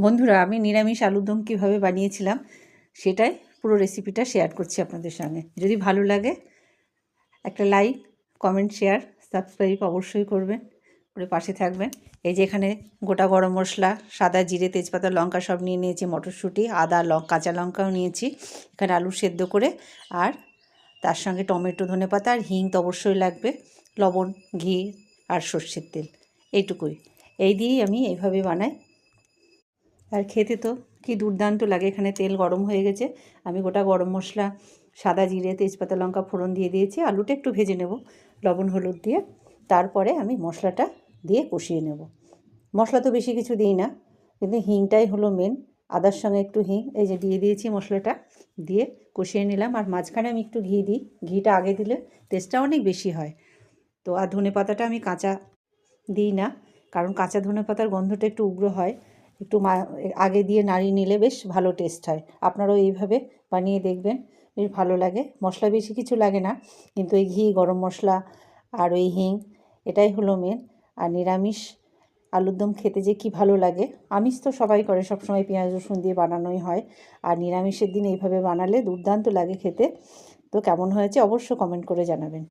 বন্ধুরা, আমি নিরামিষ আলুর দম কীভাবে বানিয়েছিলাম সেটাই পুরো রেসিপিটা শেয়ার করছি আপনাদের সঙ্গে। যদি ভালো লাগে একটা লাইক, কমেন্ট, শেয়ার, সাবস্ক্রাইব অবশ্যই করবেন, করে পাশে থাকবেন। এই যে এখানে গোটা গরম মশলা, সাদা জিরে, তেজপাতা, লঙ্কা সব নিয়ে নিয়েছি, মটরশুঁটি, আদা, কাঁচা লঙ্কাও নিয়েছি। এখানে আলু সেদ্ধ করে, আর তার সঙ্গে টমেটো, ধনেপাতা আর হিং তো অবশ্যই লাগবে, লবণ, ঘি আর সর্ষের তেল, এইটুকুই। এই দিয়েই আমি এইভাবে বানাই, আর খেতে তো কি দুর্দান্ত লাগে। এখানে তেল গরম হয়ে গেছে, আমি গোটা গরম মশলা, সাদা জিরে, তেজপাতা, লঙ্কা ফোড়ন দিয়ে দিয়েছি। আলুটা একটু ভেজে নেব লবণ হলুদ দিয়ে, তারপরে আমি মশলাটা দিয়ে কষিয়ে নেব। মশলা তো বেশি কিছু দিই না, কিন্তু হিংটাই হলো মেন। আদার সঙ্গে একটু হিং এই যে দিয়ে দিয়েছি, মশলাটা দিয়ে কষিয়ে নিলাম। আর মাঝখানে আমি একটু ঘি দিই, ঘিটা আগে দিলে টেস্টটা অনেক বেশি হয়। তো আর ধনেপাতাটা আমি কাঁচা দিই না, কারণ কাঁচা ধনেপাতার গন্ধটা একটু উগ্র হয়। একটু আগে দিয়ে নাড়িয়ে নিলে বেশ ভালো টেস্ট হয়। আপনারাও এইভাবে বানিয়ে দেখবেন, বেশ ভালো লাগে। মশলা বেশি কিছু লাগে না, কিন্তু এই ঘি, গরম মশলা আর ওই হিং, এটাই হলো মেন। আর নিরামিষ আলুর দম খেতে যে কী ভালো লাগে। আমিষ তো সবাই করে, সবসময় পেঁয়াজ রসুন দিয়ে বানানোই হয়, আর নিরামিষের দিন এইভাবে বানালে দুর্দান্ত লাগে খেতে। তো কেমন হয়েছে অবশ্য কমেন্ট করে জানাবেন।